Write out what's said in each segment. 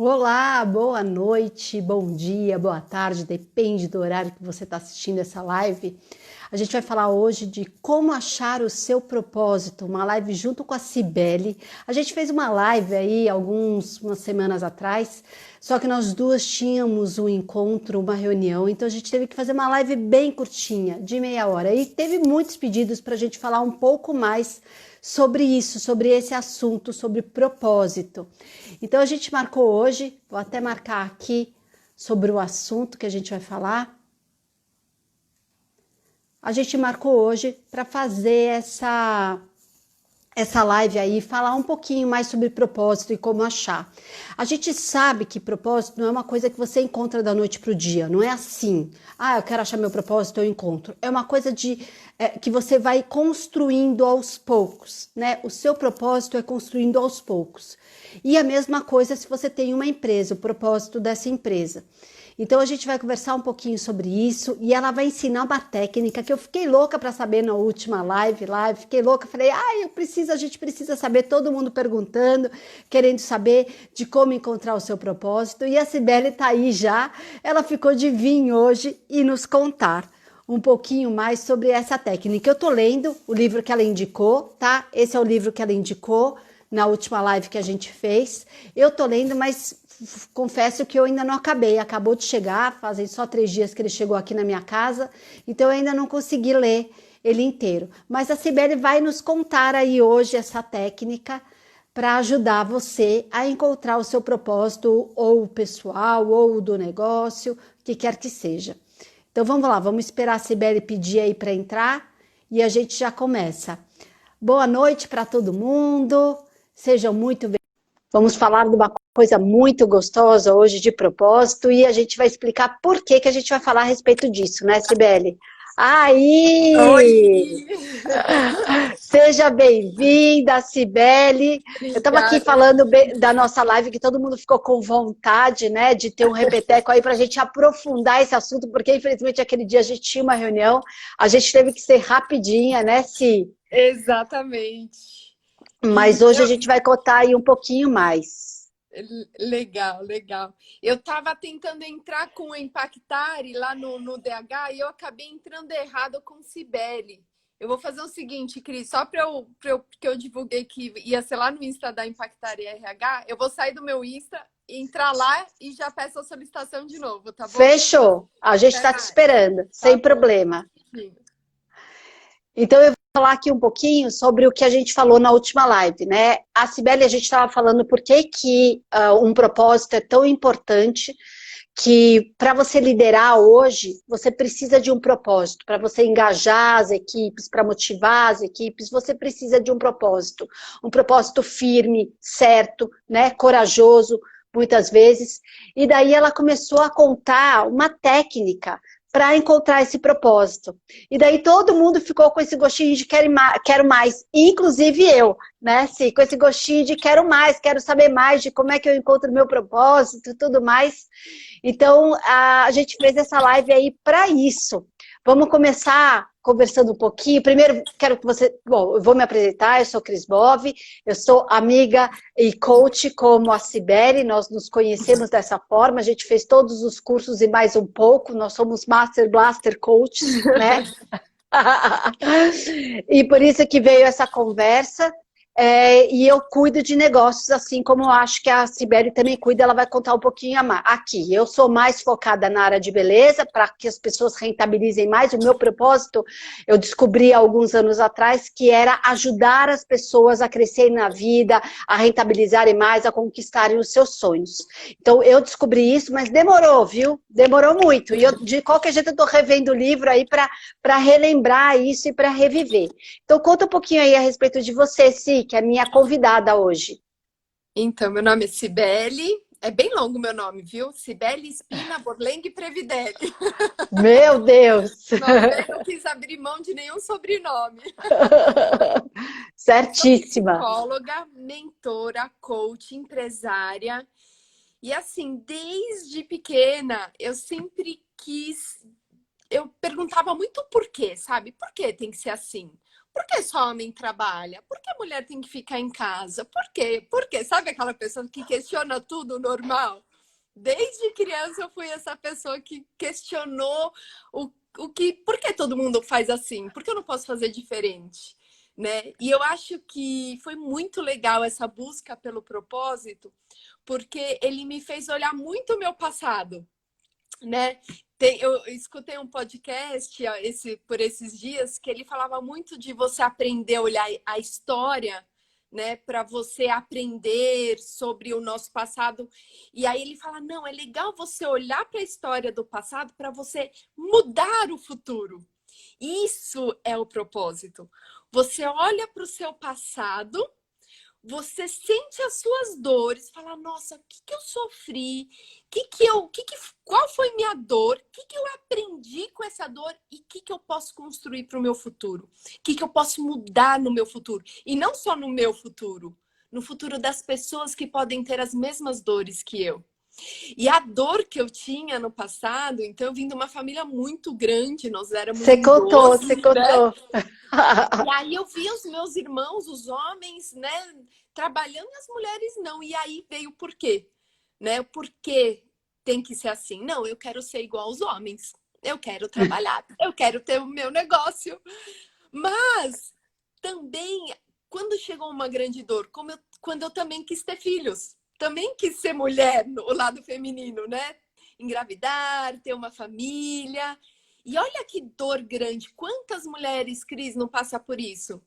Olá, boa noite, bom dia, boa tarde, depende do horário que você está assistindo essa live. A gente vai falar hoje de como achar o seu propósito, uma live junto com a Cibele. A gente fez uma live aí umas semanas atrás, só que nós duas tínhamos um encontro, uma reunião, então a gente teve que fazer uma live bem curtinha, de meia hora. E teve muitos pedidos para a gente falar um pouco mais sobre isso, sobre esse assunto, sobre propósito. Então a gente marcou hoje, vou até marcar aqui sobre o assunto que a gente vai falar. A gente marcou hoje para fazer essa live aí, falar um pouquinho mais sobre propósito e como achar. A gente sabe que propósito não é uma coisa que você encontra da noite para o dia, não é assim. Ah, eu quero achar meu propósito, eu encontro. É uma coisa que você vai construindo aos poucos, né? O seu propósito é construindo aos poucos. E a mesma coisa se você tem uma empresa, o propósito dessa empresa. Então a gente vai conversar um pouquinho sobre isso e ela vai ensinar uma técnica que eu fiquei louca para saber na última live, fiquei louca, falei, a gente precisa saber, todo mundo perguntando, querendo saber de como encontrar o seu propósito. E a Cibele tá aí já, ela ficou de vir hoje e nos contar um pouquinho mais sobre essa técnica. Eu tô lendo o livro que ela indicou, tá? Esse é o livro que ela indicou na última live que a gente fez. Eu tô lendo, mas confesso que eu ainda não acabei, acabou de chegar, fazem só 3 dias que ele chegou aqui na minha casa, então eu ainda não consegui ler ele inteiro. Mas a Cibele vai nos contar aí hoje essa técnica para ajudar você a encontrar o seu propósito, ou pessoal, ou do negócio, o que quer que seja. Então vamos lá, vamos esperar a Cibele pedir aí para entrar e a gente já começa. Boa noite para todo mundo, sejam muito bem-vindos. Vamos falar de uma coisa muito gostosa hoje de propósito e a gente vai explicar por que a gente vai falar a respeito disso, né, Cibele? Aí! Oi! Seja bem-vinda, Cibele. Eu estava aqui Obrigada. falando da nossa live que todo mundo ficou com vontade, né, de ter um repeteco aí para a gente aprofundar esse assunto, porque infelizmente aquele dia a gente tinha uma reunião, a gente teve que ser rapidinha, né, Si? Exatamente. Mas E hoje a gente vai contar aí um pouquinho mais. legal, legal. Eu estava tentando entrar com o Impactare lá no DH e eu acabei entrando errado com Cibele. Eu vou fazer o seguinte, Cris, só que eu divulguei que ia ser lá no Insta da Impactare RH, eu vou sair do meu Insta, entrar lá e já peço a solicitação de novo, tá bom? Fechou. A gente Até está te mais. esperando, Tá sem bom. problema. Então, eu vou falar aqui um pouquinho sobre o que a gente falou na última live, né? A Cibele, a gente estava falando por que um propósito é tão importante, que para você liderar hoje, você precisa de um propósito. Para você engajar as equipes, para motivar as equipes, você precisa de um propósito. Um propósito firme, certo, né? Corajoso, muitas vezes. E daí ela começou a contar uma técnica para encontrar esse propósito. E daí todo mundo ficou com esse gostinho de quero mais, inclusive eu, né? Sim, com esse gostinho de quero mais, quero saber mais de como é que eu encontro o meu propósito e tudo mais. Então, a gente fez essa live aí para isso. Vamos começar conversando um pouquinho. Primeiro, quero que você... Bom, eu vou me apresentar, eu sou Cris Bove, eu sou amiga e coach como a Cibele, nós nos conhecemos dessa forma, a gente fez todos os cursos e mais um pouco, nós somos Master Blaster Coaches, né? E por isso que veio essa conversa. E eu cuido de negócios, assim como eu acho que a Cibele também cuida, ela vai contar um pouquinho aqui. Eu sou mais focada na área de beleza, para que as pessoas rentabilizem mais. O meu propósito, eu descobri há alguns anos atrás, que era ajudar as pessoas a crescerem na vida, a rentabilizarem mais, a conquistarem os seus sonhos. Então, eu descobri isso, mas demorou, viu? Demorou muito. E eu, de qualquer jeito, eu estou revendo o livro aí para relembrar isso e para reviver. Então, conta um pouquinho aí a respeito de você, Si, que é a minha convidada hoje. Então, meu nome é Cibele. É bem longo meu nome, viu? Cibele Espina Borleng Previdelli. Meu Deus! Não, não quis abrir mão de nenhum sobrenome. Sou Certíssima. psicóloga, mentora, coach, empresária. E assim, desde pequena, eu sempre quis. Eu perguntava muito por quê, sabe? Por que tem que ser assim? Por que só homem trabalha? Por que a mulher tem que ficar em casa? Por quê? Por quê? Sabe aquela pessoa que questiona tudo normal? Desde criança eu fui essa pessoa que questionou por que todo mundo faz assim? Por que eu não posso fazer diferente? Né? E eu acho que foi muito legal essa busca pelo propósito, porque ele me fez olhar muito o meu passado, né? Eu escutei um podcast por esses dias que ele falava muito de você aprender a olhar a história, né, para você aprender sobre o nosso passado. E aí ele fala: não, é legal você olhar para a história do passado para você mudar o futuro. Isso é o propósito. Você olha para o seu passado, você sente as suas dores, fala: nossa, o que eu sofri? Qual foi minha dor? O que eu aprendi com essa dor? E o que eu posso construir para o meu futuro? O que eu posso mudar no meu futuro? E não só no meu futuro, no futuro das pessoas que podem ter as mesmas dores que eu. E a dor que eu tinha no passado, então eu vim de uma família muito grande, nós éramos Você contou, 12, você né? contou. E aí eu vi os meus irmãos, os homens, né, trabalhando e as mulheres não. E aí veio o porquê, né? O porquê tem que ser assim. Não, eu quero ser igual aos homens. Eu quero trabalhar, eu quero ter o meu negócio. Mas também, quando chegou uma grande dor, quando eu também quis ter filhos, também quis ser mulher, o lado feminino, né? Engravidar, ter uma família. E olha que dor grande. Quantas mulheres, Cris, não passa por isso?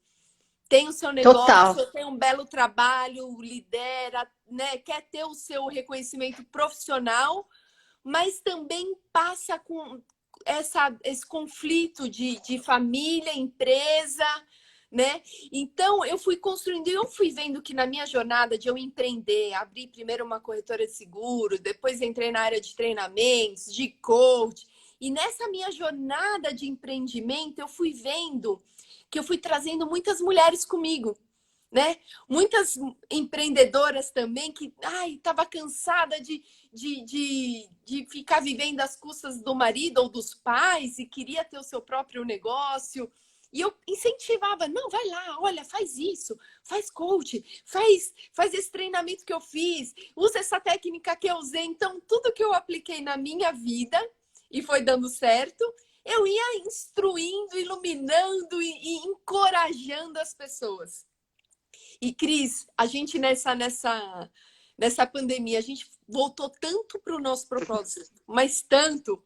Tem o seu Total. negócio, tem um belo trabalho, lidera, né? Quer ter o seu reconhecimento profissional, mas também passa com esse conflito de família, empresa, né? Então, eu fui construindo e eu fui vendo que na minha jornada de eu empreender, abri primeiro uma corretora de seguro, depois entrei na área de treinamentos, de coach. E nessa minha jornada de empreendimento, eu fui vendo que eu fui trazendo muitas mulheres comigo, né? Muitas empreendedoras também que, estava cansada de ficar vivendo às custas do marido ou dos pais e queria ter o seu próprio negócio. E eu incentivava: não, vai lá, olha, faz isso, faz coach, faz esse treinamento que eu fiz, usa essa técnica que eu usei. Então, tudo que eu apliquei na minha vida e foi dando certo, eu ia instruindo, iluminando e encorajando as pessoas. E, Cris, a gente nessa pandemia, a gente voltou tanto para o nosso propósito, mas tanto,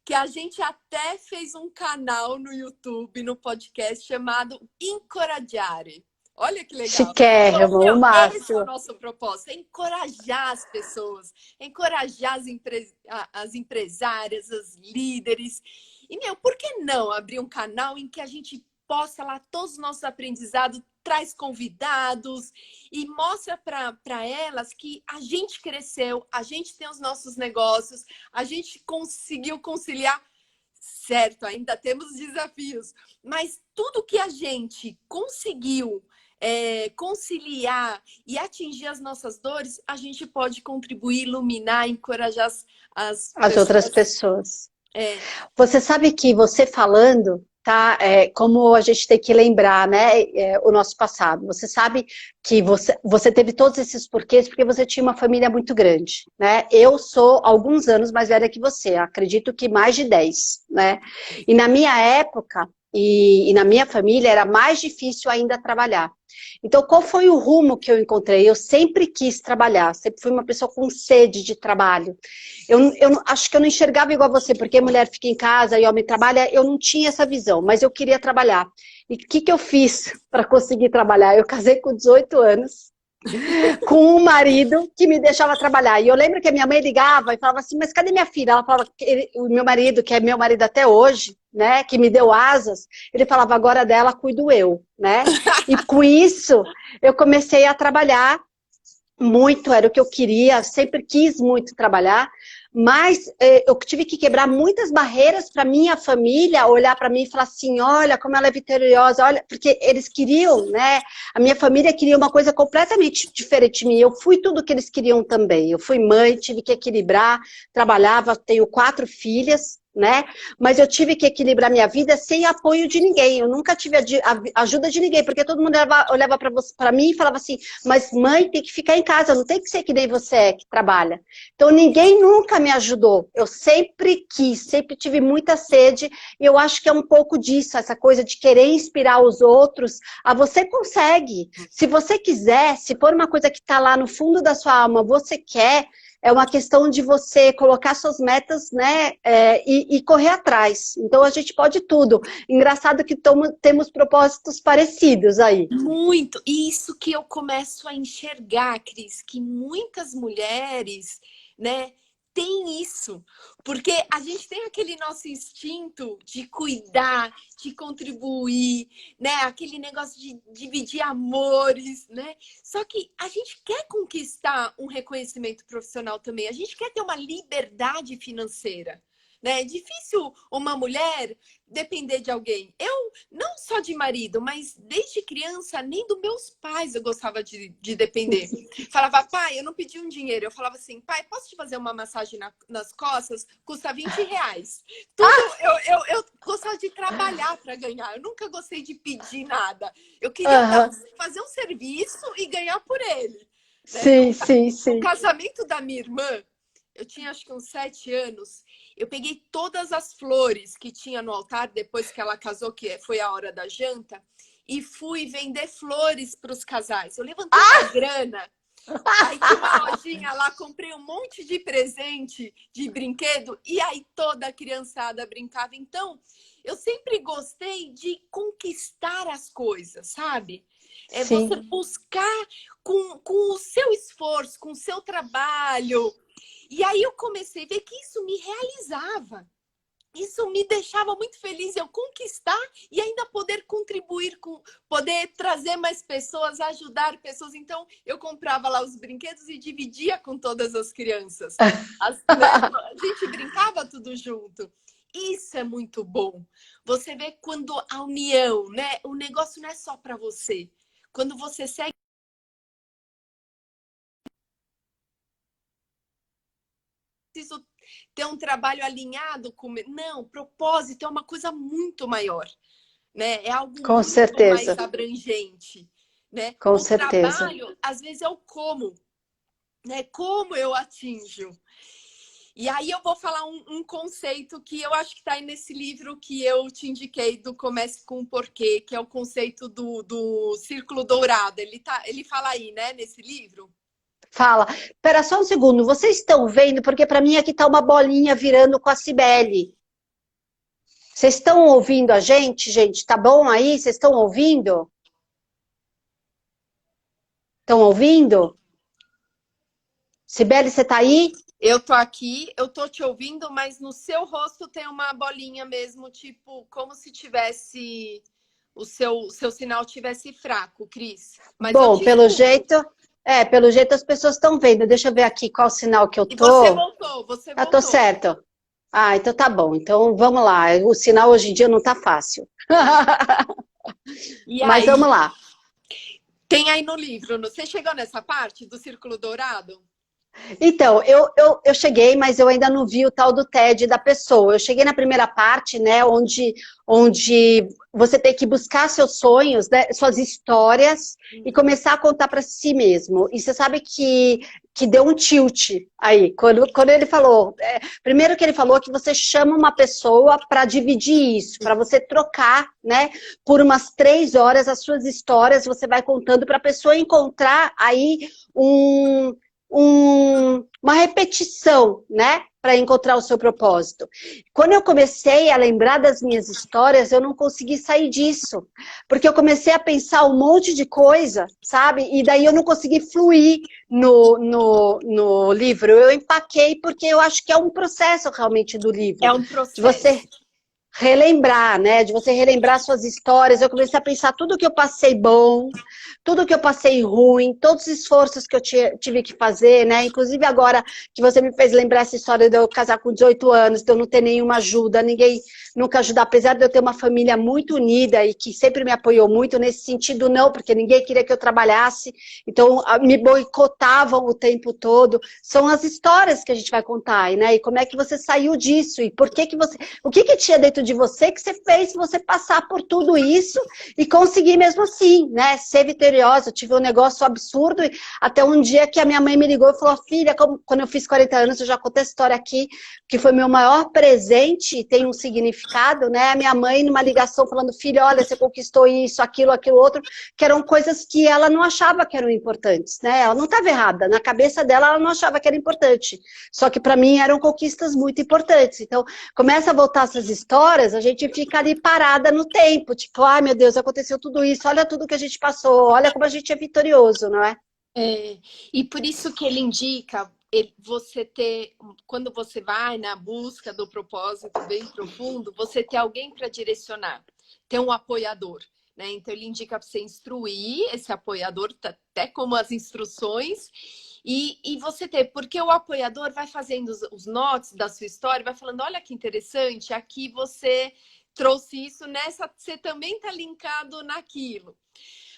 que a gente até fez um canal no YouTube, no podcast, chamado Incoraggiare. Olha que legal. Então, Chiquérrimo, o esse é o máximo. nosso propósito, é encorajar as pessoas, é encorajar as empresárias, as líderes. E, por que não abrir um canal em que a gente posta lá todos os nossos aprendizados, traz convidados e mostra para elas que a gente cresceu, a gente tem os nossos negócios, a gente conseguiu conciliar, certo, ainda temos desafios, mas tudo que a gente conseguiu conciliar e atingir as nossas dores, a gente pode contribuir, iluminar, encorajar as As outras pessoas. pessoas. Você sabe que você falando, tá? Como a gente tem que lembrar, né? O nosso passado. Você sabe que você teve todos esses porquês porque você tinha uma família muito grande, né? Eu sou alguns anos mais velha que você, acredito que mais de 10, né? E na minha época e na minha família era mais difícil ainda trabalhar. Então, qual foi o rumo que eu encontrei? Eu sempre quis trabalhar, sempre fui uma pessoa com sede de trabalho. Acho que eu não enxergava igual você, porque mulher fica em casa e homem trabalha, eu não tinha essa visão, mas eu queria trabalhar. E o que eu fiz para conseguir trabalhar? Eu casei com 18 anos, com um marido que me deixava trabalhar. E eu lembro que a minha mãe ligava e falava assim: mas cadê minha filha? Ela falava que o meu marido, que é meu marido até hoje, né, que me deu asas, ele falava: agora dela cuido eu, né? E com isso eu comecei a trabalhar muito, era o que eu queria, sempre quis muito trabalhar, mas eu tive que quebrar muitas barreiras para minha família olhar para mim e falar assim: olha como ela é vitoriosa, olha, porque eles queriam, né? A minha família queria uma coisa completamente diferente de mim. Eu fui tudo que eles queriam também. Eu fui mãe, tive que equilibrar, trabalhava, tenho 4 filhas, né? Mas eu tive que equilibrar minha vida sem apoio de ninguém. Eu nunca tive a ajuda de ninguém, porque todo mundo olhava para mim e falava assim, mas mãe tem que ficar em casa, não tem que ser que nem você é, que trabalha. Então ninguém nunca me ajudou. Eu sempre quis, sempre tive muita sede, e eu acho que é um pouco disso, essa coisa de querer inspirar os outros. Você consegue. Se você quiser, se for uma coisa que está lá no fundo da sua alma, você quer, é uma questão de você colocar suas metas, né, e correr atrás. Então a gente pode tudo. Engraçado que temos propósitos parecidos aí. Muito. E isso que eu começo a enxergar, Cris, que muitas mulheres, né, têm isso. Porque a gente tem aquele nosso instinto de cuidar, de contribuir, né? Aquele negócio de dividir amores, né? Só que a gente quer conquistar um reconhecimento profissional também. A gente quer ter uma liberdade financeira, né? É difícil uma mulher depender de alguém. Eu, não só de marido, mas desde criança, nem dos meus pais eu gostava de depender. Falava, pai, eu não pedi um dinheiro. Eu falava assim, pai, posso te fazer uma massagem nas costas? Custa R$ 20. Tudo, eu gostava de trabalhar para ganhar. Eu nunca gostei de pedir nada. Eu queria fazer um serviço e ganhar por ele. Né? Sim. No casamento da minha irmã, eu tinha acho que uns 7 anos, eu peguei todas as flores que tinha no altar, depois que ela casou, que foi a hora da janta, e fui vender flores para os casais. Eu levantei uma grana, aí tinha uma lojinha lá, comprei um monte de presente, de brinquedo, e aí toda a criançada brincava. Então, eu sempre gostei de conquistar as coisas, sabe? É você buscar com o seu esforço, com o seu trabalho. E aí eu comecei a ver que isso me realizava. Isso me deixava muito feliz, eu conquistar e ainda poder contribuir, poder trazer mais pessoas, ajudar pessoas. Então, eu comprava lá os brinquedos e dividia com todas as crianças. Né? A gente brincava tudo junto. Isso é muito bom. Você vê quando a união, né? O negócio não é só para você. Quando você segue, preciso ter um trabalho alinhado com... Não, propósito é uma coisa muito maior, né? É algo Com muito certeza. mais abrangente, né? Com O certeza. trabalho, às vezes, é o como, né? Como eu atinjo. E aí eu vou falar um conceito que eu acho que está aí nesse livro que eu te indiquei, do Comece com o Porquê, que é o conceito do círculo dourado. Ele fala aí, né, nesse livro? Fala. Espera só um segundo. Vocês estão vendo? Porque para mim aqui está uma bolinha virando com a Cibele. Vocês estão ouvindo a gente, gente? Tá bom aí? Vocês estão ouvindo? Estão ouvindo? Cibele, você está aí? Eu tô aqui, eu tô te ouvindo, mas no seu rosto tem uma bolinha mesmo, tipo, como se tivesse... O seu sinal tivesse fraco, Cris. Mas Bom, pelo jeito as pessoas estão vendo. Deixa eu ver aqui qual sinal que eu E tô. você voltou, você Ah, tô voltou. certo. Ah, então tá bom. Então vamos lá. O sinal hoje em dia não tá fácil. E Mas aí, vamos lá. tem aí no livro, você chegou nessa parte do Círculo Dourado? Então, eu cheguei, mas eu ainda não vi o tal do TED da pessoa. Eu cheguei na primeira parte, né, onde você tem que buscar seus sonhos, né, suas histórias e começar a contar para si mesmo. E você sabe que deu um tilt aí, quando ele falou. Primeiro que ele falou que você chama uma pessoa para dividir isso, para você trocar, né, por umas 3 horas as suas histórias, você vai contando para a pessoa encontrar aí uma repetição, né? Para encontrar o seu propósito. Quando eu comecei a lembrar das minhas histórias, eu não consegui sair disso. Porque eu comecei a pensar um monte de coisa, sabe? E daí eu não consegui fluir no livro. Eu empaquei porque eu acho que é um processo realmente do livro. É um processo. relembrar, né? De você relembrar suas histórias. Eu comecei a pensar tudo que eu passei bom, tudo que eu passei ruim, todos os esforços que eu tive que fazer, né? Inclusive agora que você me fez lembrar essa história de eu casar com 18 anos, de eu não ter nenhuma ajuda, ninguém nunca ajudar, apesar de eu ter uma família muito unida e que sempre me apoiou muito nesse sentido, não, porque ninguém queria que eu trabalhasse, então me boicotavam o tempo todo. São as histórias que a gente vai contar, né? E como é que você saiu disso e por que que você, o que que tinha dentro de você que você fez você passar por tudo isso e conseguir mesmo assim, né? Ser vitoriosa. Eu tive um negócio absurdo, até um dia que a minha mãe me ligou e falou: filha, quando eu fiz 40 anos, eu já contei a história aqui, que foi meu maior presente e tem um significado, né? A minha mãe, numa ligação, falando: filha, olha, você conquistou isso, aquilo, outro, que eram coisas que ela não achava que eram importantes, né? Ela não estava errada, na cabeça dela ela não achava que era importante, só que para mim eram conquistas muito importantes. Então, começa a voltar essas histórias, a gente fica ali parada no tempo, tipo, ai meu Deus, aconteceu tudo isso, olha tudo que a gente passou, olha como a gente é vitorioso, não é? É, e por isso que ele indica você ter, quando você vai na busca do propósito bem profundo, você ter alguém para direcionar, ter um apoiador, né? Então ele indica para você instruir esse apoiador, até como as instruções, e você ter, porque o apoiador vai fazendo os notes da sua história, vai falando, olha que interessante, aqui você trouxe isso, nessa você também está linkado naquilo.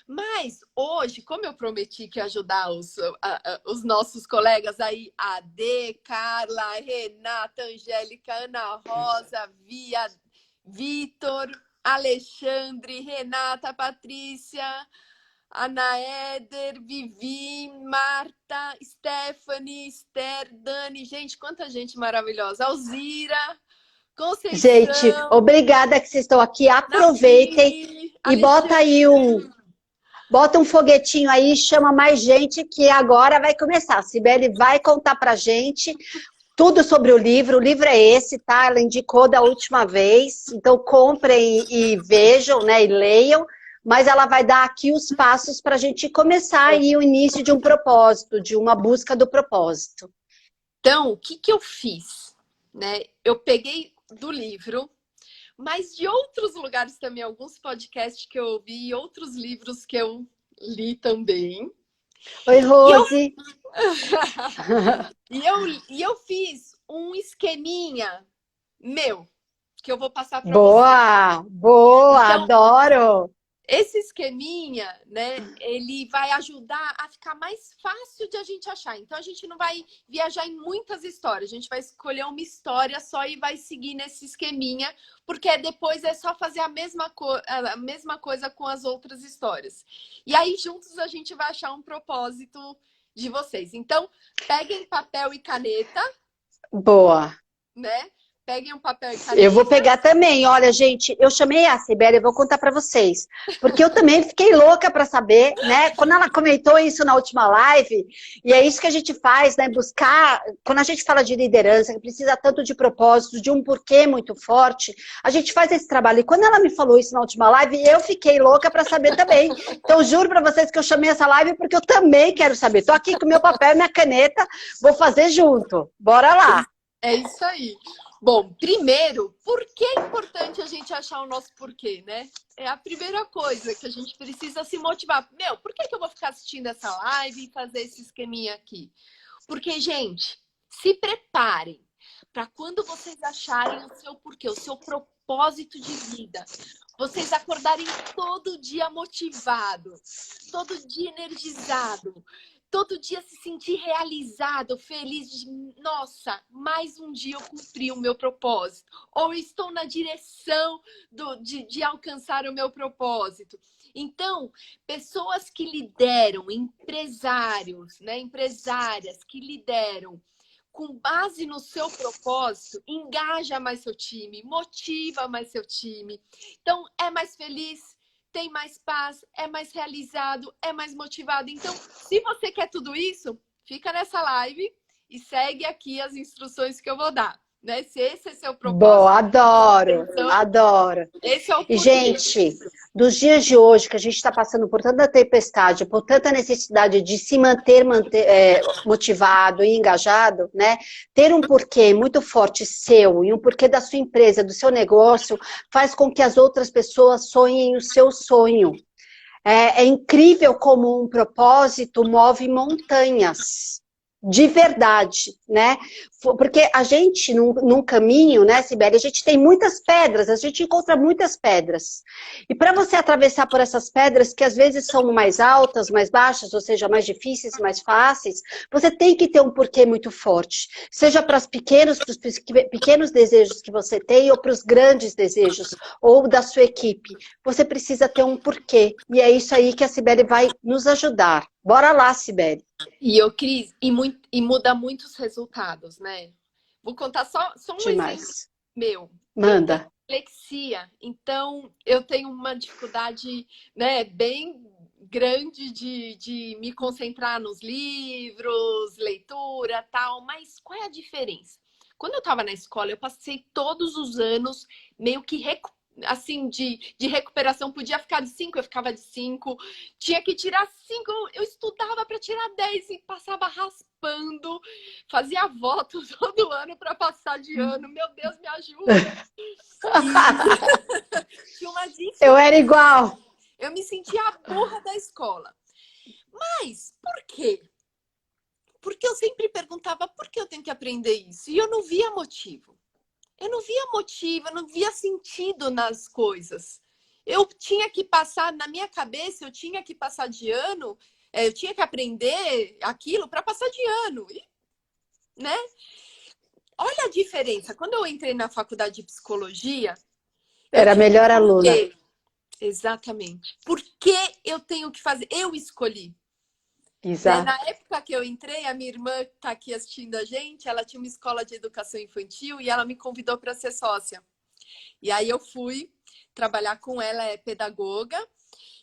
Mas hoje, como eu prometi que ia ajudar os nossos colegas aí, a Dê, Carla, Renata, Angélica, Ana Rosa, Via, Vitor, Alexandre, Renata, Patrícia, Ana Éder, Vivi, Marta, Stephanie, Esther, Dani, gente, quanta gente maravilhosa, Alzira, Gente, Conceição, obrigada que vocês estão aqui, aproveitem Navi, e bota Alexandre. aí bota um foguetinho aí, chama mais gente que agora vai começar. A Cibele vai contar pra gente tudo sobre o livro é esse, tá? Ela indicou da última vez, então comprem e vejam, né, e leiam, mas ela vai dar aqui os passos para a gente começar aí o início de um propósito, de uma busca do propósito. Então, o que que eu fiz? Né? Eu peguei do livro, mas de outros lugares também, alguns podcasts que eu ouvi, outros livros que eu li também. Oi, E eu, Rose. e eu fiz um esqueminha meu, que eu vou passar para você. Boa, boa, Então, adoro. esse esqueminha, né, ele vai ajudar a ficar mais fácil de a gente achar. Então, a gente não vai viajar em muitas histórias. A gente vai escolher uma história só e vai seguir nesse esqueminha, porque depois é só fazer a mesma coisa com as outras histórias. E aí, juntos, a gente vai achar um propósito de vocês. Então, peguem papel e caneta, Boa. né? Peguem um papel e Eu vou caneta. pegar também. Olha, gente, eu chamei a Sibeli, eu vou contar para vocês, porque eu também fiquei louca para saber, né? Quando ela comentou isso na última live, e é isso que a gente faz, né? Buscar, quando a gente fala de liderança, que precisa tanto de propósito, de um porquê muito forte, a gente faz esse trabalho. E quando ela me falou isso na última live, eu fiquei louca para saber também. Então, juro para vocês que eu chamei essa live porque eu também quero saber. Tô aqui com meu papel e minha caneta, vou fazer junto. Bora lá. É isso aí. Bom, primeiro, por que é importante a gente achar o nosso porquê, né? É a primeira coisa que a gente precisa se motivar. Meu, por que eu vou ficar assistindo essa live e fazer esse esqueminha aqui? Porque, gente, se preparem para quando vocês acharem o seu porquê, o seu propósito de vida, vocês acordarem todo dia motivado, todo dia energizado, todo dia se sentir realizado, feliz de, nossa, mais um dia eu cumpri o meu propósito. Ou estou na direção de alcançar o meu propósito. Então, pessoas que lideram, empresários, né, empresárias que lideram com base no seu propósito, engaja mais seu time, motiva mais seu time. Então, é mais feliz, tem mais paz, é mais realizado, é mais motivado. Então, se você quer tudo isso, fica nessa live e segue aqui as instruções que eu vou dar. né? Se esse é seu propósito, Boa, adoro, então adoro. esse é o E, porquê. gente, dos dias de hoje, que a gente está passando por tanta tempestade, por tanta necessidade de se motivado e engajado, né? Ter um porquê muito forte seu e um porquê da sua empresa, do seu negócio, faz com que as outras pessoas sonhem o seu sonho. É incrível como um propósito move montanhas. De verdade, né? Porque a gente, num caminho, né, Sibeli, a gente tem muitas pedras, a gente encontra muitas pedras. E para você atravessar por essas pedras, que às vezes são mais altas, mais baixas, ou seja, mais difíceis, mais fáceis, você tem que ter um porquê muito forte. Seja para os pequenos desejos que você tem, ou para os grandes desejos, ou da sua equipe. Você precisa ter um porquê. E é isso aí que a Sibeli vai nos ajudar. Bora lá, Sibeli. E eu, Cris, e muda muitos resultados, né? Vou contar só um exemplo Demais. meu. Eu tenho Manda. dislexia, então eu tenho uma dificuldade, né, bem grande de me concentrar nos livros, leitura, tal. Mas qual é a diferença? Quando eu estava na escola, eu passei todos os anos meio que assim, de recuperação, podia ficar de 5, eu ficava de 5, tinha que tirar 5, eu estudava para tirar 10 e passava raspando, fazia voto todo ano para passar de ano, meu Deus, me ajuda. E tinha uma Eu era dificuldade, igual. eu me sentia a burra da escola. Mas por quê? Porque eu sempre perguntava por que eu tenho que aprender isso? E eu não via motivo. Eu não via motivo, eu não via sentido nas coisas. Eu tinha que passar, na minha cabeça, eu tinha que passar de ano, eu tinha que aprender aquilo para passar de ano, né? Olha a diferença. Quando eu entrei na faculdade de psicologia, eu Era a tinha melhor um aluna. porquê. Exatamente. Por que eu tenho que fazer? Eu escolhi. Né? Na Exato. época que eu entrei, a minha irmã está aqui assistindo a gente, ela tinha uma escola de educação infantil e ela me convidou para ser sócia. E aí eu fui trabalhar com ela, é pedagoga,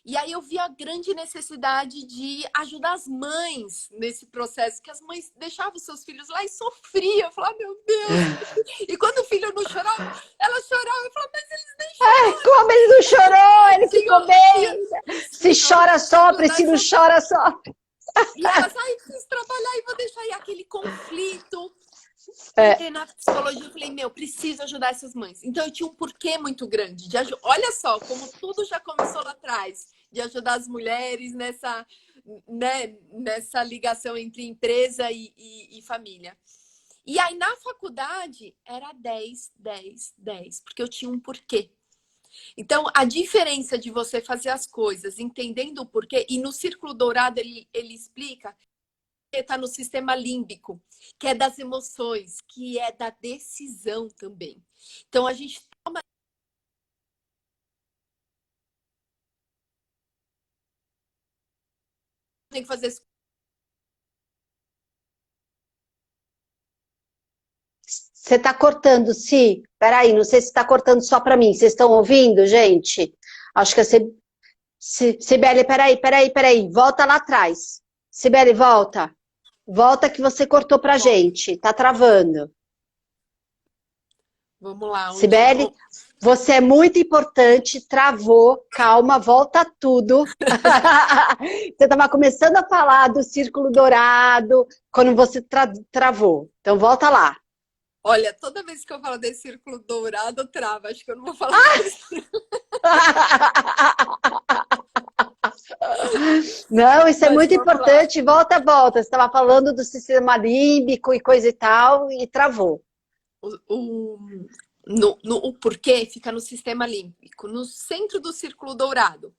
e aí eu vi a grande necessidade de ajudar as mães nesse processo, que as mães deixavam seus filhos lá e sofriam. Eu falava, meu Deus! E quando o filho não chorava, ela chorava. Eu falava, mas eles nem choraram. Como ele não chorou, ele ficou Senhor, bem. Se senhor, chora, sofre, ajudar se não essas... chora, sofre. E elas, ai, preciso trabalhar e vou deixar aí aquele conflito. É, Entrei na psicologia e falei, meu, preciso ajudar essas mães. Então eu tinha um porquê muito grande. Olha só, como tudo já começou lá atrás, de ajudar as mulheres nessa, né, nessa ligação entre empresa e família. E aí na faculdade era 10, 10, 10, porque eu tinha um porquê. Então, a diferença de você fazer as coisas entendendo o porquê, e no Círculo Dourado ele explica que está no sistema límbico, que é das emoções, que é da decisão também. Então, a gente tem que fazer... você tá cortando, Si? Peraí, não sei se está cortando só para mim. Vocês estão ouvindo, gente? Acho que a Sibeli, peraí. Volta lá atrás. Sibeli, volta. Volta que você cortou pra gente. Tá travando. Vamos lá, onde... Sibeli, você é muito importante, travou, calma, volta tudo. Você estava começando a falar do círculo dourado, quando você travou. Então volta lá. Olha, toda vez que eu falo desse círculo dourado, trava. Acho que eu não vou falar disso. Não, isso é Mas muito vamos lá. importante. Volta, volta. Você estava falando do sistema límbico e coisa e tal, e travou. O, o porquê fica no sistema límbico, no centro do círculo dourado.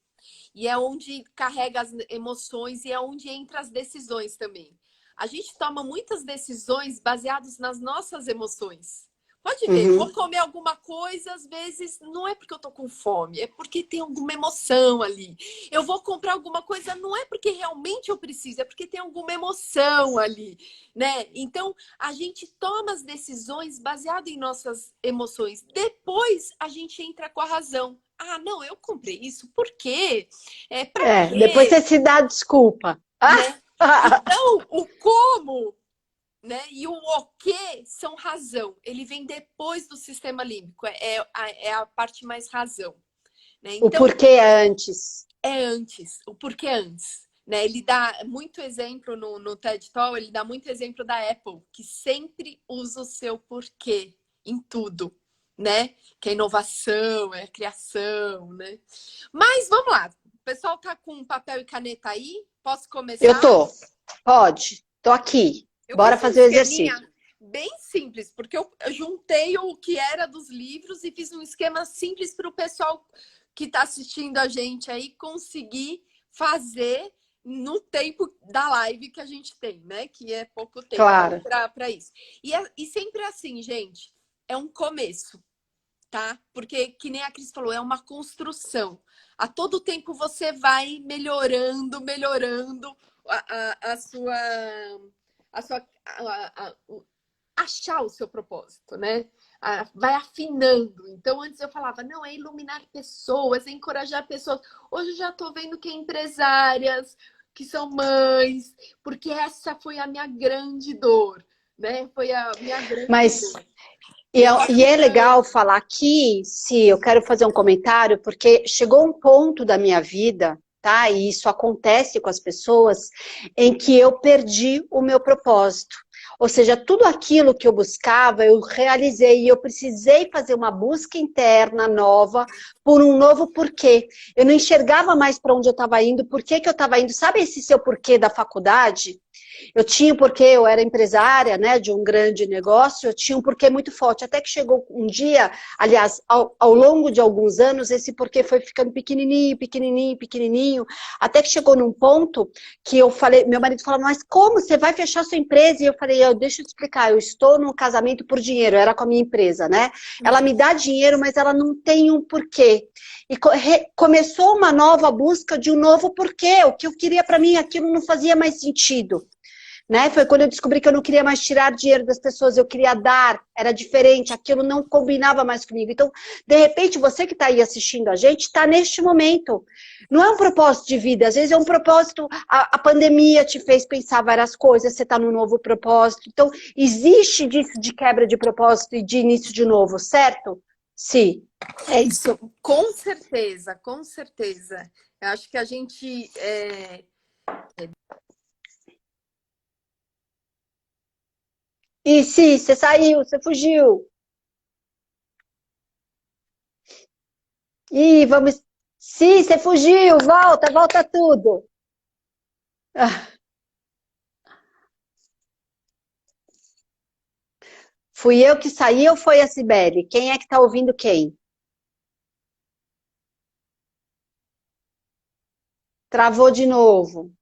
E é onde carrega as emoções e é onde entra as decisões também. A gente toma muitas decisões baseadas nas nossas emoções. Pode ver, eu vou Uhum. comer alguma coisa, às vezes não é porque eu tô com fome, é porque tem alguma emoção ali. Eu vou comprar alguma coisa, não é porque realmente eu preciso, é porque tem alguma emoção ali, né? Então, a gente toma as decisões baseado em nossas emoções. Depois, a gente entra com a razão. Ah, não, eu comprei isso, por quê? Pra Depois quê? você se dá desculpa. Né? Então, o como né? E o quê são razão. Ele vem depois do sistema límbico, é a parte mais razão, né? O Então, porquê é antes. é antes, o porquê antes. Né? Ele dá muito exemplo no TED Talk, ele dá muito exemplo da Apple, que sempre usa o seu porquê em tudo, né? Que é inovação, é criação, né? Mas vamos lá, o pessoal tá com papel e caneta aí? Posso Eu começar? tô. Pode. Tô aqui. Eu Bora fiz um fazer o esqueminha exercício. bem simples, porque eu juntei o que era dos livros e fiz um esquema simples para o pessoal que está assistindo a gente aí conseguir fazer no tempo da live que a gente tem, né? Que é pouco tempo Claro. para isso. E sempre assim, gente, é um começo, tá? Porque, que nem a Cris falou, é uma construção. A todo tempo você vai melhorando a sua achar o seu propósito, né? Vai afinando. Então, antes eu falava, não, é iluminar pessoas, é encorajar pessoas. Hoje eu já estou vendo que é empresárias, que são mães, porque essa foi a minha grande dor, né? Foi a minha grande Mas dor. e é legal falar aqui, se eu quero fazer um comentário, porque chegou um ponto da minha vida, tá? E isso acontece com as pessoas, em que eu perdi o meu propósito. Ou seja, tudo aquilo que eu buscava, eu realizei e eu precisei fazer uma busca interna nova por um novo porquê. Eu não enxergava mais para onde eu estava indo, por que que eu estava indo. Sabe esse seu porquê da faculdade? Eu tinha um porquê, eu era empresária, né, de um grande negócio, eu tinha um porquê muito forte, até que chegou um dia, aliás, ao longo de alguns anos, esse porquê foi ficando pequenininho, pequenininho, pequenininho, até que chegou num ponto que eu falei, meu marido falou, mas como, você vai fechar sua empresa? E eu falei, deixa eu te explicar, eu estou num casamento por dinheiro, era com a minha empresa, né, ela me dá dinheiro, mas ela não tem um porquê. E começou uma nova busca de um novo porquê, o que eu queria para mim, aquilo não fazia mais sentido. Né? Foi quando eu descobri que eu não queria mais tirar dinheiro das pessoas, eu queria dar, era diferente, aquilo não combinava mais comigo. Então, de repente, você que está aí assistindo a gente, está neste momento. Não é um propósito de vida, às vezes é um propósito, a pandemia te fez pensar várias coisas, você está num novo propósito. Então, existe disso de quebra de propósito e de início de novo, certo? Sim. É isso, com certeza, com certeza. Eu acho que a gente... E sim, você saiu, você fugiu. Ih, vamos. Sim, você fugiu, volta, volta tudo. Ah, fui eu que saí ou foi a Cibele? Quem é que tá ouvindo quem? Travou de novo.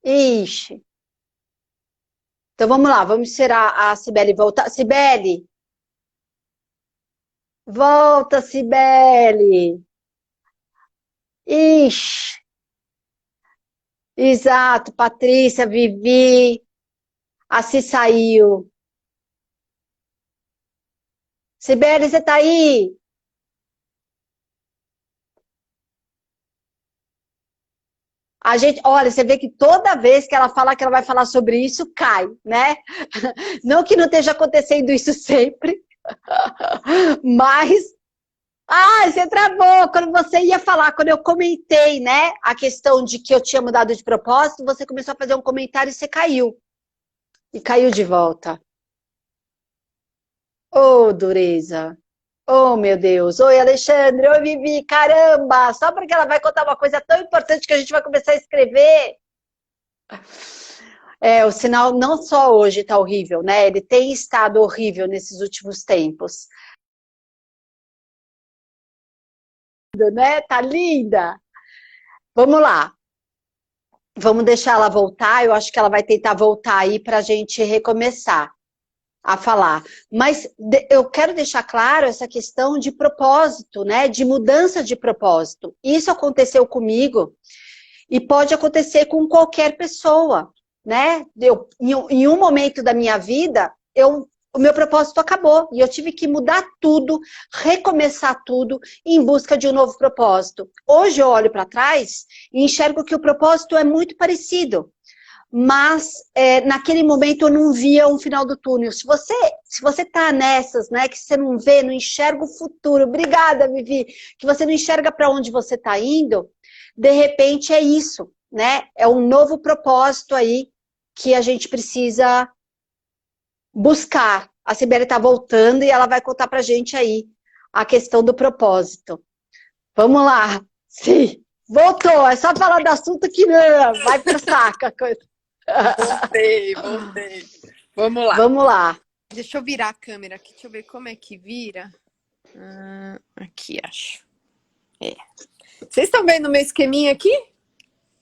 Ixi. Então vamos lá, vamos esperar a Cibele voltar. Cibele! Volta, Cibele! Ixi! Exato, Patrícia, Vivi, a Si saiu. Cibele, você tá aí? A gente, olha, você vê que toda vez que ela fala que ela vai falar sobre isso, cai, né? Não que não esteja acontecendo isso sempre, mas... Ah, você travou! Quando você ia falar, quando eu comentei, né, a questão de que eu tinha mudado de propósito, você começou a fazer um comentário e você caiu. E caiu de volta. Oh, dureza! Oh, meu Deus! Oi, Alexandre! Oi, Vivi! Caramba! Só porque ela vai contar uma coisa tão importante que a gente vai começar a escrever. É, o sinal não só hoje está horrível, né? Ele tem estado horrível nesses últimos tempos. Né? Tá linda! Vamos lá. Vamos deixar ela voltar. Eu acho que ela vai tentar voltar aí para a gente recomeçar a falar. Mas eu quero deixar claro essa questão de propósito, né? De mudança de propósito. Isso aconteceu comigo e pode acontecer com qualquer pessoa, né? Em um momento da minha vida, o meu propósito acabou e eu tive que mudar tudo, recomeçar tudo em busca de um novo propósito. Hoje eu olho para trás e enxergo que o propósito é muito parecido. mas naquele momento eu não via um final do túnel. Se você tá nessas, né, que você não vê, não enxerga o futuro, obrigada, Vivi, que você não enxerga para onde você está indo, de repente é isso, né? É um novo propósito aí que a gente precisa buscar. A Sibeli está voltando e ela vai contar pra gente aí a questão do propósito. Vamos lá. Sim, voltou. É só falar do assunto que não, vai pro saco a coisa. Voltei. Vamos lá. Vamos lá. Deixa eu virar a câmera aqui. Deixa eu ver como é que vira. Aqui, acho. Vocês estão vendo o meu esqueminha aqui?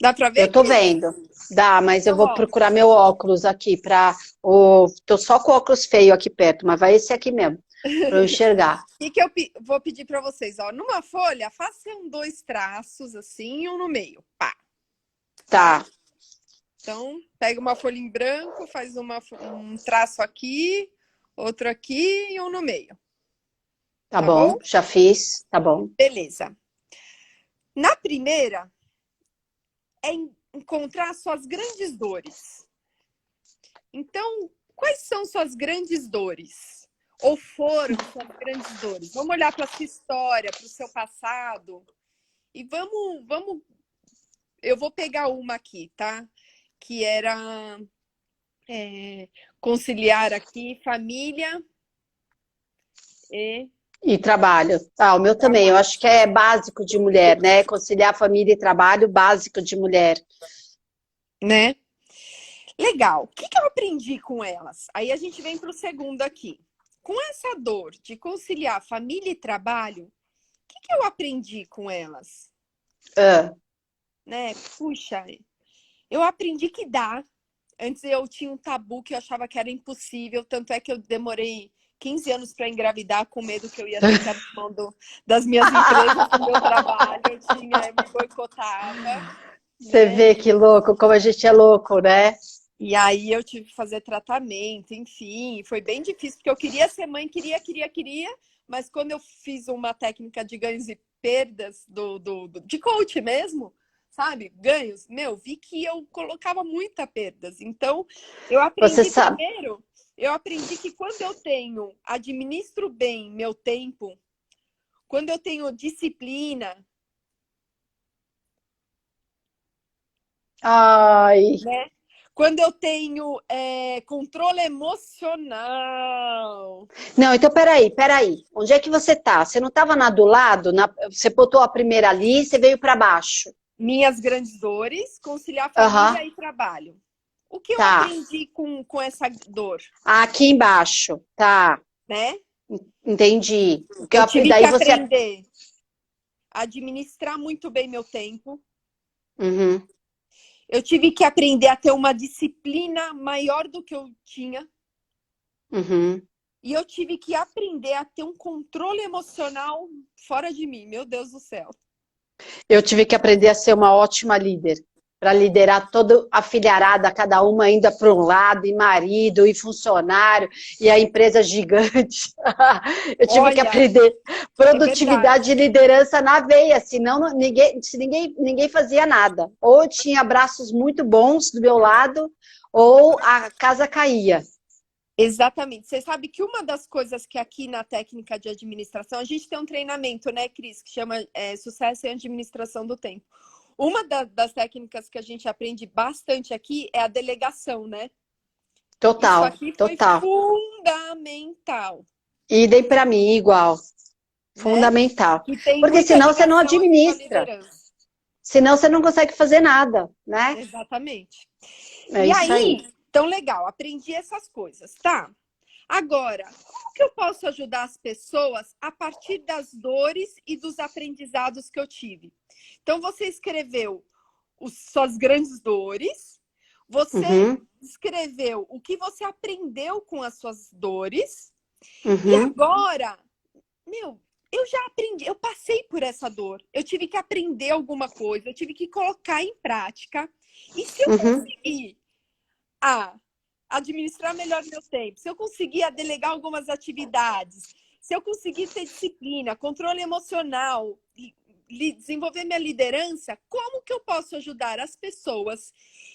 Dá pra ver? Eu tô vendo. Dá, mas eu vou procurar meu óculos aqui para tô só com o óculos feio aqui perto, mas vai esse aqui mesmo, para eu enxergar. O que eu vou pedir para vocês? Ó, numa folha, façam 2 traços assim e um no meio. Pá. Tá. Então, pega uma folha em branco, faz um traço aqui, outro aqui e um no meio. Tá bom, já fiz, tá bom. Beleza. Na primeira, é encontrar suas grandes dores. Então, quais são suas grandes dores? Ou foram suas grandes dores? Vamos olhar para a sua história, para o seu passado. E vamos... Eu vou pegar uma aqui, tá? Que era conciliar aqui família e trabalho. Ah, o meu também, eu acho que é básico de mulher, né? Conciliar família e trabalho, básico de mulher. Né? Legal. O que eu aprendi com elas? Aí a gente vem para o segundo aqui. Com essa dor de conciliar família e trabalho, o que eu aprendi com elas? Né? Puxa, eu aprendi que dá. Antes eu tinha um tabu que eu achava que era impossível, tanto é que eu demorei 15 anos para engravidar com medo que eu ia ter que abrir mão das minhas empresas, do meu trabalho, eu me boicotava. Você vê que louco, como a gente é louco, né? E aí eu tive que fazer tratamento, enfim, foi bem difícil, porque eu queria ser mãe, queria, mas quando eu fiz uma técnica de ganhos e perdas de coach mesmo, sabe? Ganhos, vi que eu colocava muita perdas. Então, eu aprendi primeiro, eu aprendi que quando eu administro bem meu tempo, quando eu tenho disciplina, né? Quando eu tenho controle emocional. Não, então peraí. Onde é que você tá? Você não estava do lado? Você botou a primeira ali, você veio para baixo. Minhas grandes dores, conciliar família e trabalho. O que eu aprendi com essa dor? Aqui embaixo, tá. Né? Entendi. Eu tive que aprender a administrar muito bem meu tempo. Uhum. Eu tive que aprender a ter uma disciplina maior do que eu tinha. Uhum. E eu tive que aprender a ter um controle emocional fora de mim. Meu Deus do céu. Eu tive que aprender a ser uma ótima líder. Para liderar toda a filharada, cada uma indo para um lado, e marido, e funcionário, e a empresa gigante. Eu tive que aprender produtividade e liderança na veia, senão ninguém fazia nada. Ou tinha abraços muito bons do meu lado, ou a casa caía. Exatamente. Você sabe que uma das coisas que aqui na técnica de administração, a gente tem um treinamento, né, Cris, que chama Sucesso em Administração do Tempo. Uma das técnicas que a gente aprende bastante aqui é a delegação, né? Total, isso aqui foi fundamental. Idem para mim, igual. Fundamental. Né? Porque senão você não administra. Senão você não consegue fazer nada, né? Exatamente. É isso aí. Então, legal, aprendi essas coisas, tá? Agora, como que eu posso ajudar as pessoas a partir das dores e dos aprendizados que eu tive? Então, você escreveu suas grandes dores, você escreveu o que você aprendeu com as suas dores, e agora, eu já aprendi, eu passei por essa dor, eu tive que aprender alguma coisa, eu tive que colocar em prática, e se eu conseguir administrar melhor meu tempo, se eu conseguir delegar algumas atividades, se eu conseguir ter disciplina, controle emocional, desenvolver minha liderança, como que eu posso ajudar as pessoas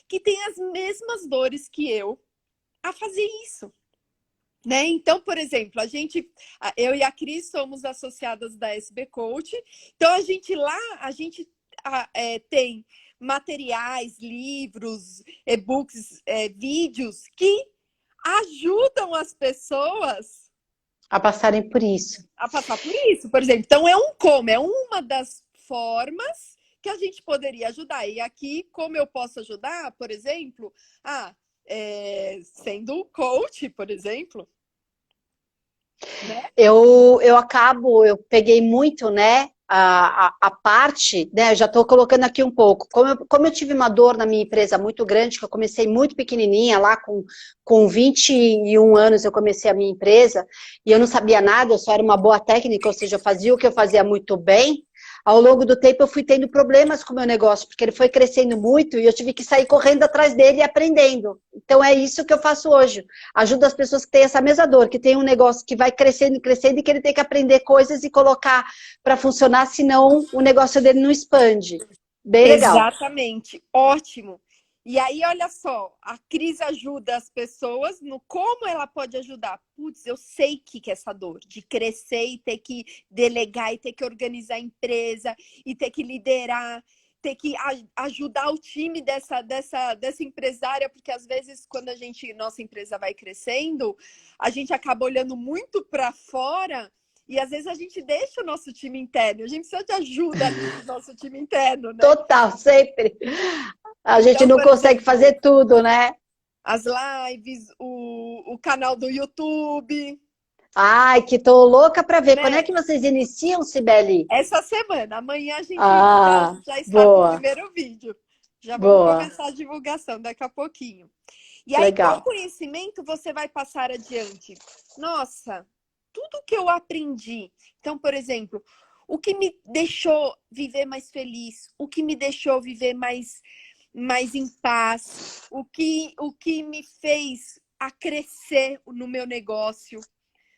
que têm as mesmas dores que eu a fazer isso? Né? Então, por exemplo, eu e a Cris somos associadas da SB Coach. Então, a gente tem materiais, livros, e-books, vídeos que ajudam as pessoas A passarem por isso. a passar por isso, por exemplo. Então, é uma das formas que a gente poderia ajudar. E aqui, como eu posso ajudar, por exemplo, sendo coach, por exemplo. Né? Eu peguei muito, né, a parte, né, já estou colocando aqui um pouco, como eu tive uma dor na minha empresa muito grande, que eu comecei muito pequenininha, lá com 21 anos eu comecei a minha empresa, e eu não sabia nada, eu só era uma boa técnica, ou seja, eu fazia o que eu fazia muito bem. Ao longo do tempo eu fui tendo problemas com o meu negócio, porque ele foi crescendo muito e eu tive que sair correndo atrás dele e aprendendo. Então é isso que eu faço hoje. Ajudo as pessoas que têm essa mesma dor, que tem um negócio que vai crescendo e crescendo e que ele tem que aprender coisas e colocar para funcionar, senão o negócio dele não expande. Bem legal. Exatamente, ótimo. E aí, olha só, a Cris ajuda as pessoas no como ela pode ajudar. Putz, eu sei que é essa dor de crescer e ter que delegar e ter que organizar a empresa e ter que liderar, ter que ajudar o time dessa empresária, porque às vezes quando nossa empresa vai crescendo, a gente acaba olhando muito para fora. E às vezes a gente deixa o nosso time interno. A gente precisa de ajuda do nosso time interno, né? Total, sempre. A gente Então, não por consegue exemplo, fazer tudo, né? as lives, o canal do YouTube, Ai, que tô louca para ver. Quando é né? que vocês iniciam, Cibele? Essa semana, amanhã a gente Ah, já está com o boa, primeiro vídeo. Já vamos boa. começar a divulgação daqui a pouquinho. E aí, com o Legal. conhecimento, você vai passar adiante. Nossa, tudo que eu aprendi. Então, por exemplo, o que me deixou viver mais feliz, o que me deixou viver mais em paz, o que me fez a crescer no meu negócio.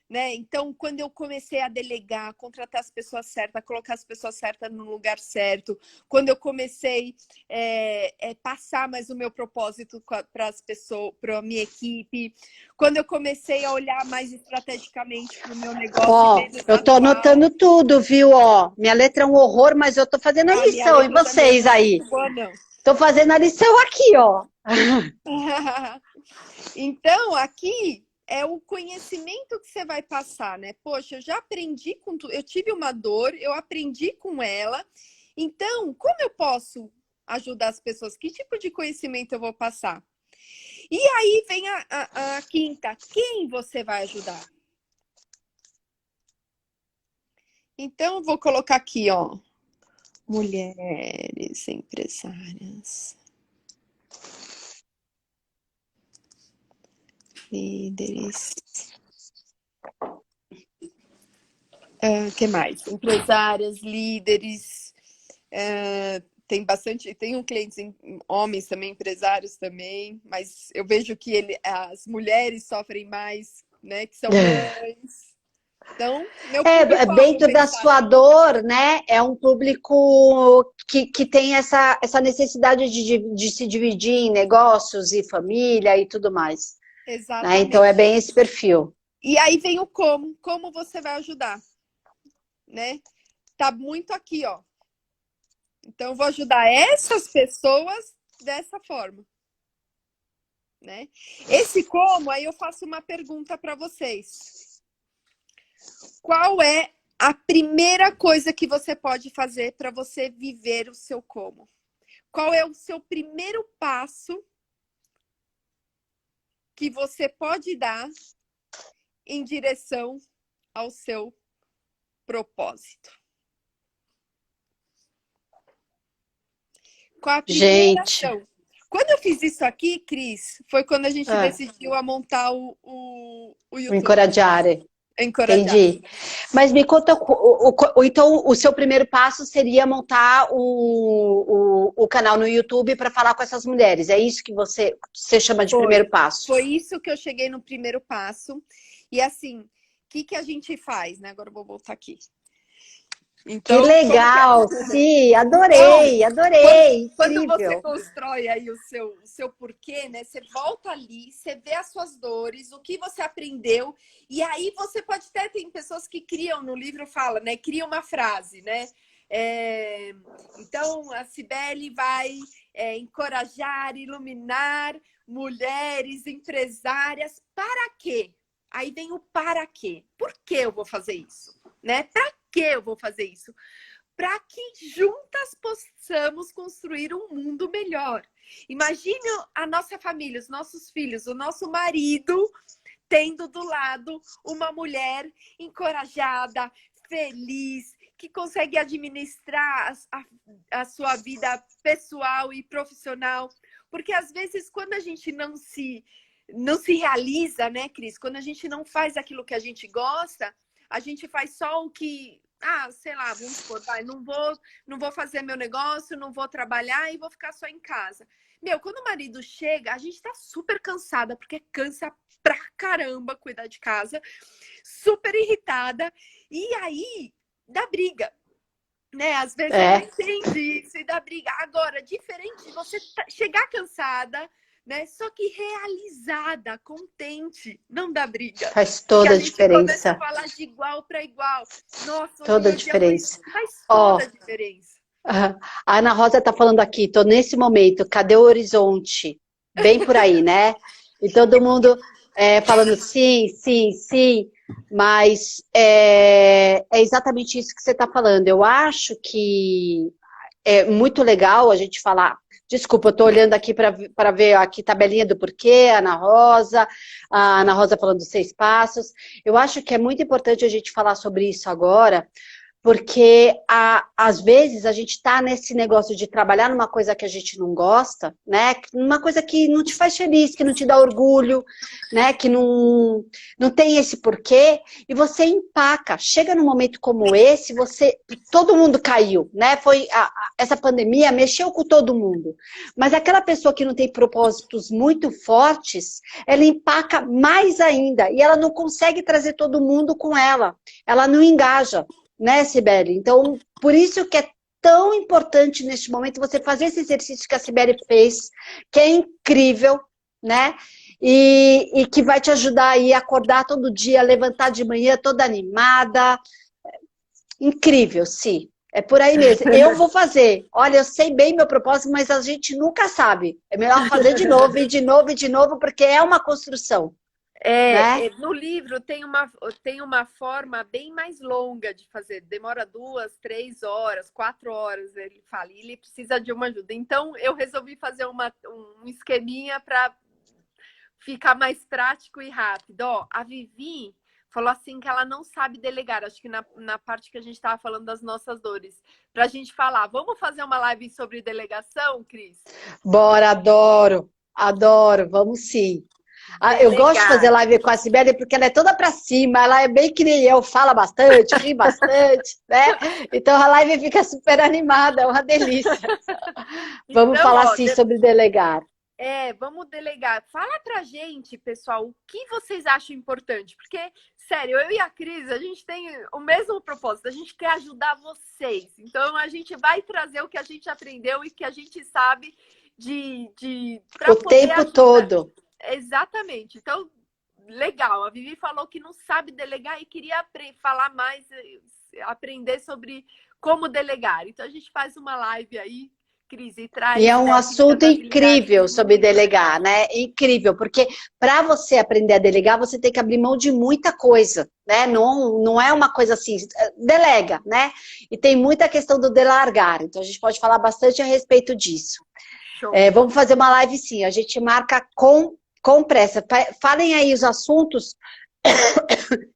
Né? Então, quando eu comecei a delegar, contratar as pessoas certas, colocar as pessoas certas no lugar certo, quando eu comecei a passar mais o meu propósito para as pessoas, para a minha equipe, quando eu comecei a olhar mais estrategicamente para o meu negócio e Ó, menos eu tô atual. anotando tudo, viu? Ó, minha letra é um horror, mas eu tô fazendo a A minha lição. E letra também vocês não é aí? muito boa, não. Tô fazendo a lição aqui, ó. Então, aqui é o conhecimento que você vai passar, né? Poxa, eu já aprendi com tudo. Eu tive uma dor, eu aprendi com ela. Então, como eu posso ajudar as pessoas? Que tipo de conhecimento eu vou passar? E aí vem a quinta. Quem você vai ajudar? Então, eu vou colocar aqui, ó. Mulheres empresárias. Líderes. Que mais? Empresárias, líderes. Tem clientes homens também, empresários também, mas eu vejo que as mulheres sofrem mais, né? Que são mães. Então, meu público-alvo Dentro da pensar, sua né? dor, né? É um público que tem essa necessidade de se dividir em negócios e família e tudo mais. Né? Então é Exatamente. bem esse perfil. E aí vem o como você vai ajudar, né? Tá muito aqui, ó. Então, eu vou ajudar essas pessoas dessa forma, né? Esse como, aí eu faço uma pergunta para vocês. Qual é a primeira coisa que você pode fazer para você viver o seu como? Qual é o seu primeiro passo que você pode dar em direção ao seu propósito? Qual a primeira Gente, ação? Quando eu fiz isso aqui, Cris, foi quando a gente decidiu a montar o o YouTube. encorajare. Encorajar. Entendi. Mas me conta, então o seu primeiro passo seria montar o canal no YouTube para falar com essas mulheres. É isso que você chama de primeiro passo? Foi isso que eu cheguei no primeiro passo. E assim, o que a gente faz, né? Agora eu vou voltar aqui. Que Então, como que é? legal, sim, Então, adorei, quando, adorei, quando você incrível. constrói aí o seu porquê, né? Você volta ali, você vê as suas dores, o que você aprendeu, e aí você pode até, tem pessoas que criam no livro, fala, né? Cria uma frase, né? É, então, a Cibele vai encorajar, iluminar mulheres empresárias. Para quê? Aí vem o para quê. Por que eu vou fazer isso? Né? Para que eu vou fazer isso? Para que juntas possamos construir um mundo melhor. Imagine a nossa família, os nossos filhos, o nosso marido tendo do lado uma mulher encorajada, feliz, que consegue administrar a sua vida pessoal e profissional. Porque às vezes, quando a gente não se realiza, né, Cris? Quando a gente não faz aquilo que a gente gosta, a gente faz só o que, sei lá, vamos supor, vai, não vou fazer meu negócio, não vou trabalhar e vou ficar só em casa. Meu, quando o marido chega, a gente tá super cansada, porque cansa pra caramba cuidar de casa, super irritada, e aí dá briga, né? Às vezes ele não É, entende isso e dá briga. Agora, diferente de você chegar cansada, né? Só que realizada, contente, não dá briga. faz Porque a toda a gente começa a diferença, falar de igual para igual. Nossa, hoje toda a meu dia foi. diferença. Faz toda Ó, a diferença. a Ana Rosa está falando aqui, tô nesse momento, cadê o horizonte? Bem por aí, né? E todo mundo falando sim, sim, sim, mas é exatamente isso que você está falando. Eu acho que é muito legal a gente falar. Desculpa, eu estou olhando aqui para ver aqui tabelinha do porquê, a Ana Rosa falando dos 6 passos. Eu acho que é muito importante a gente falar sobre isso agora, porque às vezes a gente está nesse negócio de trabalhar numa coisa que a gente não gosta, né? Numa coisa que não te faz feliz, que não te dá orgulho, né? Que não tem esse porquê, e você empaca. Chega num momento como esse, todo mundo caiu, né? Essa pandemia mexeu com todo mundo. Mas aquela pessoa que não tem propósitos muito fortes, ela empaca mais ainda, e ela não consegue trazer todo mundo com ela. Ela não engaja, né, Sibeli? Então, por isso que é tão importante neste momento você fazer esse exercício que a Sibeli fez, que é incrível, né? E que vai te ajudar aí a acordar todo dia, levantar de manhã toda animada. Incrível, sim. É por aí mesmo. Eu vou fazer. Olha, eu sei bem meu propósito, mas a gente nunca sabe. É melhor fazer de novo, e de novo, e de novo, porque é uma construção, né? No livro tem uma forma bem mais longa de fazer, demora 2, 3 horas, 4 horas, ele fala, e ele precisa de uma ajuda. Então, eu resolvi fazer um esqueminha para ficar mais prático e rápido. Ó, a Vivi falou assim que ela não sabe delegar, acho que na parte que a gente estava falando das nossas dores. Para a gente falar, vamos fazer uma live sobre delegação, Cris? Bora, adoro, adoro, vamos sim. Eu gosto de fazer Delegar. live com a Sibeli porque ela é toda pra cima, ela é bem que nem eu, fala bastante, ri bastante, né? Então a live fica super animada, é uma delícia. Vamos Então, falar ó, sim sobre delegar. vamos delegar. Fala pra gente, pessoal, o que vocês acham importante? Porque, sério, eu e a Cris, a gente tem o mesmo propósito, a gente quer ajudar vocês. Então, a gente vai trazer o que a gente aprendeu e que a gente sabe O para poder tempo ajudar. todo. Exatamente. Então, legal. A Vivi falou que não sabe delegar e queria falar mais, aprender sobre como delegar. Então, a gente faz uma live aí, Cris, e E traz é um técnicas, assunto habilidades incrível sobre muito legais. delegar, né? Incrível, porque para você aprender a delegar, você tem que abrir mão de muita coisa, né? Não é uma coisa assim, delega, né? E tem muita questão do delargar, então a gente pode falar bastante a respeito disso. Show. Vamos fazer uma live sim, a gente marca com pressa. Falem aí os assuntos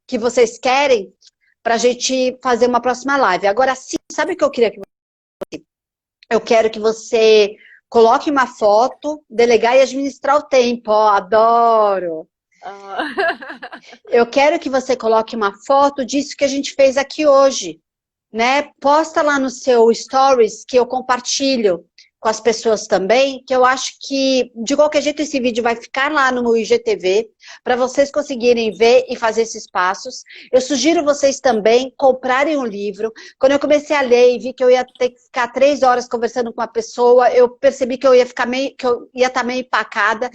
que vocês querem para a gente fazer uma próxima live. Agora sim, sabe o que eu queria que eu quero que você coloque uma foto, delegar e administrar o tempo. Ó, adoro. Ah. Eu quero que você coloque uma foto disso que a gente fez aqui hoje, né? Posta lá no seu stories que eu compartilho. com as pessoas também, que eu acho que, de qualquer jeito, esse vídeo vai ficar lá no IGTV, para vocês conseguirem ver e fazer esses passos. Eu sugiro vocês também comprarem um livro. Quando eu comecei a ler e vi que eu ia ter que ficar 3 horas conversando com uma pessoa, eu percebi que eu ia ficar que eu ia estar meio empacada.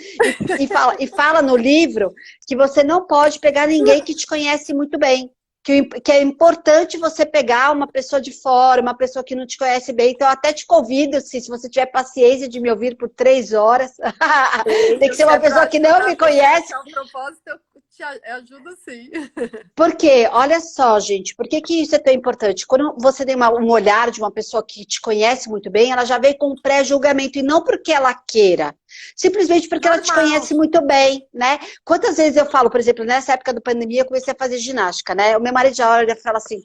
E fala no livro que você não pode pegar ninguém que te conhece muito bem. Que é importante você pegar uma pessoa de fora, uma pessoa que não te conhece bem. Então, eu até te convido, se você tiver paciência de me ouvir por 3 horas, tem que ser uma pessoa que não me conhece. A propósito, eu te ajudo sim. Porque, olha só, gente, por que isso é tão importante? Quando você tem um olhar de uma pessoa que te conhece muito bem, ela já vem com um pré-julgamento, e não porque ela queira, simplesmente porque ela te conhece muito bem, né? Quantas vezes eu falo, por exemplo, nessa época da pandemia, eu comecei a fazer ginástica, né? O meu marido já olha e fala assim,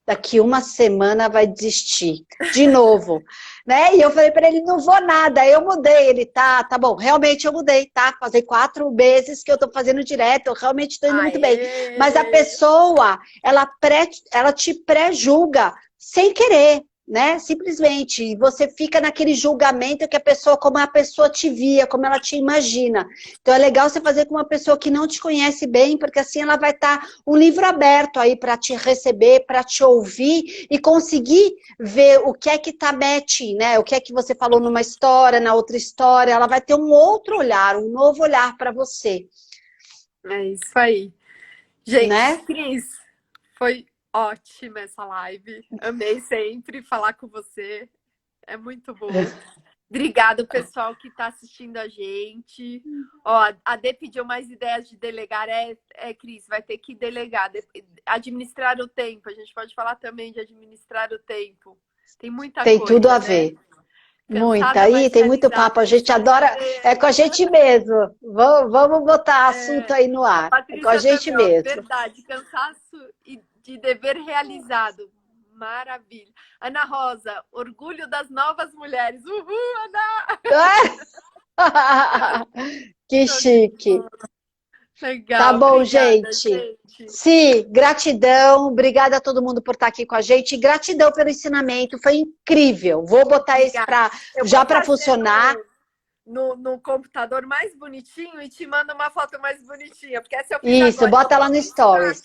daqui uma semana vai desistir, de novo, né? E eu falei para ele, não vou nada, eu mudei. Ele, tá bom, realmente eu mudei, tá? Fazem 4 meses que eu tô fazendo direto, eu realmente tô indo muito bem. Mas a pessoa, ela te pré-julga sem querer, né? Simplesmente, e você fica naquele julgamento que a pessoa, como a pessoa te via, como ela te imagina. Então é legal você fazer com uma pessoa que não te conhece bem, porque assim ela vai estar um livro aberto aí para te receber, para te ouvir e conseguir ver o que é que tá matching, né? O que é que você falou numa história, na outra história, ela vai ter um outro olhar, um novo olhar para você. É isso aí. Gente, né? Cris, foi ótima essa live. Amei sempre falar com você. É muito bom. Obrigada, pessoal que está assistindo a gente. Ó, a Dê pediu mais ideias de delegar. Cris, vai ter que delegar. Administrar o tempo. A gente pode falar também de administrar o tempo. Tem muita coisa. Tem tudo a ver. Muita. Aí tem muito papo. A gente adora. É com a gente mesmo. Vamos botar assunto aí no ar. É com a gente também, mesmo. Verdade. Cansaço e de dever realizado. Maravilha. Ana Rosa, orgulho das novas mulheres. Uhul, Ana! Que chique. Legal. Tá bom, obrigada, gente. Sim, gratidão. Obrigada a todo mundo por estar aqui com a gente. Gratidão pelo ensinamento. Foi incrível. Vou botar esse já para funcionar. No computador mais bonitinho e te mando uma foto mais bonitinha. Porque essa eu fiz Isso, agora. Bota lá no Stories.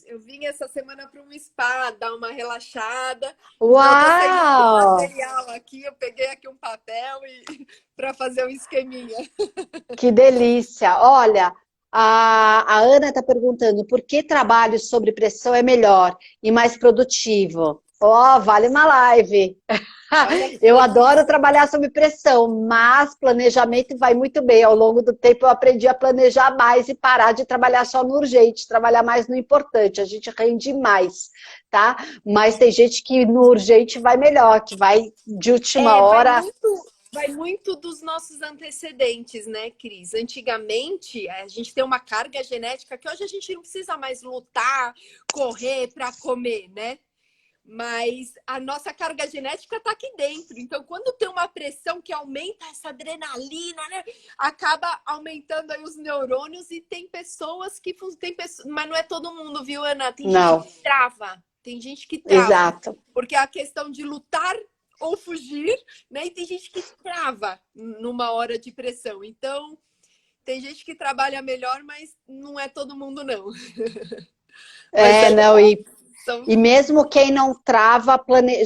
Eu vim essa semana para um spa, dar uma relaxada. Uau! Então, material aqui, eu peguei aqui um papel para fazer um esqueminha. Que delícia! Olha, a Ana está perguntando por que trabalho sob pressão é melhor e mais produtivo? Ó, vale uma live! Eu adoro trabalhar sob pressão, mas planejamento vai muito bem. Ao longo do tempo eu aprendi a planejar mais e parar de trabalhar só no urgente, trabalhar mais no importante, a gente rende mais, tá? Mas tem gente que no urgente vai melhor, que vai de última hora... Vai muito dos nossos antecedentes, né, Cris? Antigamente, a gente tem uma carga genética que hoje a gente não precisa mais lutar, correr para comer, né? Mas a nossa carga genética está aqui dentro. Então, quando tem uma pressão que aumenta essa adrenalina, né? Acaba aumentando aí os neurônios e tem pessoas que... Mas não é todo mundo, viu, Ana? Tem gente que trava. Tem gente que trava. Exato. Porque a questão de lutar ou fugir, né? E tem gente que trava numa hora de pressão. Então, tem gente que trabalha melhor, mas não é todo mundo, não. Não, e mesmo quem não trava,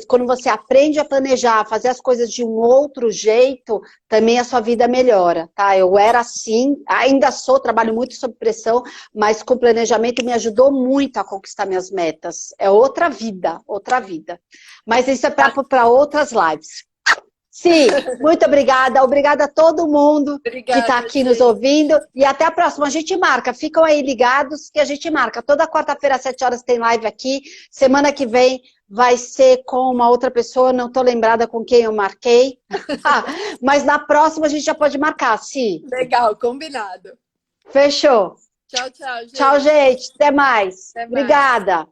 quando você aprende a planejar, fazer as coisas de um outro jeito, também a sua vida melhora, tá? Eu era assim, ainda sou, trabalho muito sob pressão, mas com planejamento me ajudou muito a conquistar minhas metas. É outra vida, outra vida. Mas isso é para outras lives. Sim, muito obrigada. Obrigada a todo mundo que está aqui nos ouvindo. E até a próxima. A gente marca. Ficam aí ligados que a gente marca. Toda quarta-feira, às 7 horas, tem live aqui. Semana que vem vai ser com uma outra pessoa. Não estou lembrada com quem eu marquei. Mas na próxima a gente já pode marcar, sim. Legal, combinado. Fechou. Tchau, tchau, gente. Tchau, gente. Até mais. Obrigada.